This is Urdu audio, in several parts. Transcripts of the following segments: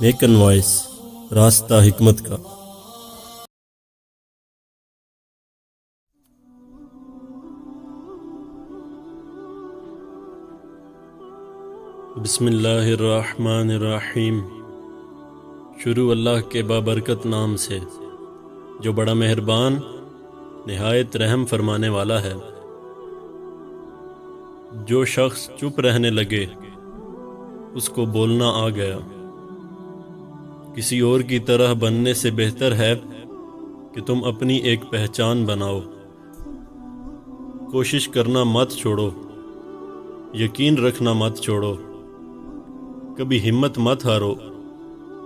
نیکن وائس راستہ حکمت کا۔ بسم اللہ الرحمن الرحیم۔ شروع اللہ کے بابرکت نام سے جو بڑا مہربان نہایت رحم فرمانے والا ہے۔ جو شخص چپ رہنے لگے اس کو بولنا آ گیا۔ کسی اور کی طرح بننے سے بہتر ہے کہ تم اپنی ایک پہچان بناؤ۔ کوشش کرنا مت چھوڑو، یقین رکھنا مت چھوڑو، کبھی ہمت مت ہارو،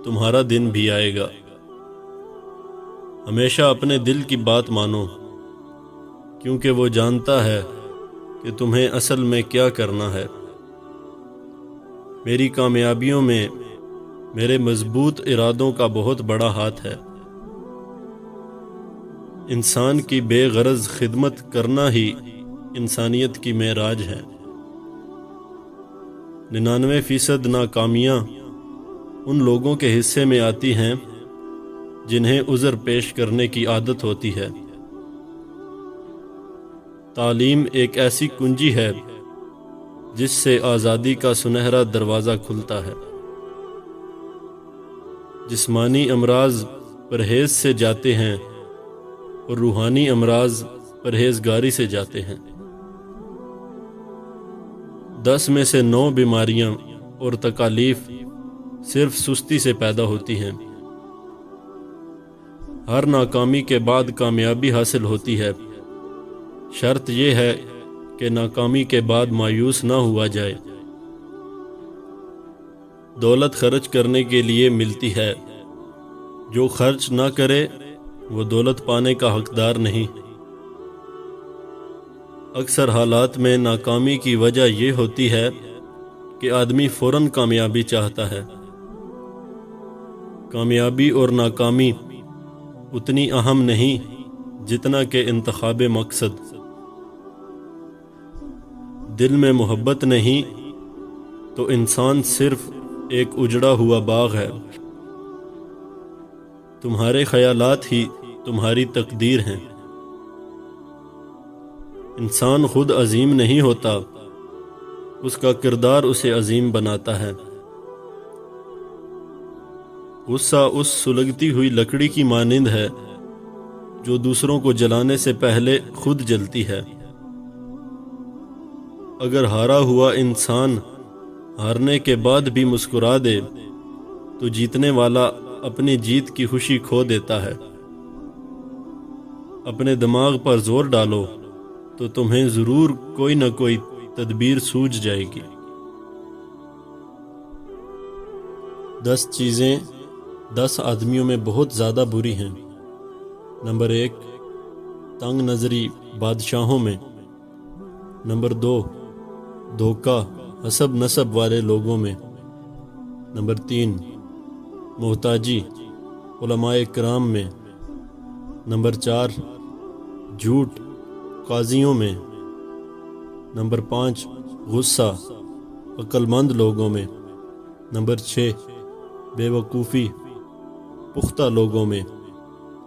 تمہارا دن بھی آئے گا۔ ہمیشہ اپنے دل کی بات مانو، کیونکہ وہ جانتا ہے کہ تمہیں اصل میں کیا کرنا ہے۔ میری کامیابیوں میں میرے مضبوط ارادوں کا بہت بڑا ہاتھ ہے۔ انسان کی بے غرض خدمت کرنا ہی انسانیت کی معراج ہے۔ 99% ناکامیاں ان لوگوں کے حصے میں آتی ہیں جنہیں عذر پیش کرنے کی عادت ہوتی ہے۔ تعلیم ایک ایسی کنجی ہے جس سے آزادی کا سنہرا دروازہ کھلتا ہے۔ جسمانی امراض پرہیز سے جاتے ہیں اور روحانی امراض پرہیزگاری سے جاتے ہیں۔ 10 میں سے 9 بیماریاں اور تکالیف صرف سستی سے پیدا ہوتی ہیں۔ ہر ناکامی کے بعد کامیابی حاصل ہوتی ہے۔ شرط یہ ہے کہ ناکامی کے بعد مایوس نہ ہوا جائے۔ دولت خرچ کرنے کے لیے ملتی ہے، جو خرچ نہ کرے وہ دولت پانے کا حقدار نہیں۔ اکثر حالات میں ناکامی کی وجہ یہ ہوتی ہے کہ آدمی فوراً کامیابی چاہتا ہے۔ کامیابی اور ناکامی اتنی اہم نہیں جتنا کہ انتخاب مقصد۔ دل میں محبت نہیں تو انسان صرف ایک اجڑا ہوا باغ ہے۔ تمہارے خیالات ہی تمہاری تقدیر ہیں۔ انسان خود عظیم نہیں ہوتا، اس کا کردار اسے عظیم بناتا ہے۔ غصہ اس سلگتی ہوئی لکڑی کی مانند ہے جو دوسروں کو جلانے سے پہلے خود جلتی ہے۔ اگر ہارا ہوا انسان ہارنے کے بعد بھی مسکرا دے تو جیتنے والا اپنی جیت کی خوشی کھو دیتا ہے۔ اپنے دماغ پر زور ڈالو تو تمہیں ضرور کوئی نہ کوئی تدبیر سوجھ جائے گی۔ 10 چیزیں 10 آدمیوں میں بہت زیادہ بری ہیں۔ نمبر 1، تنگ نظری بادشاہوں میں۔ نمبر 2، دھوکہ حسب نسب والے لوگوں میں۔ نمبر 3، محتاجی علماء کرام میں۔ نمبر 4، جھوٹ قاضیوں میں۔ نمبر 5، غصہ عقل مند لوگوں میں۔ نمبر 6، بے وقوفی پختہ لوگوں میں۔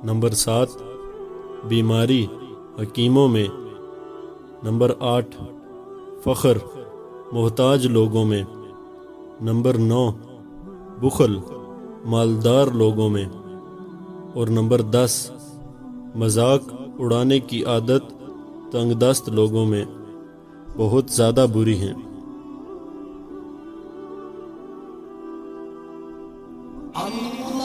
نمبر 7، بیماری حکیموں میں۔ نمبر 8، فخر محتاج لوگوں میں۔ نمبر 9، بخل مالدار لوگوں میں۔ اور نمبر 10، مذاق اڑانے کی عادت تنگ دست لوگوں میں بہت زیادہ بری ہیں۔ اللہ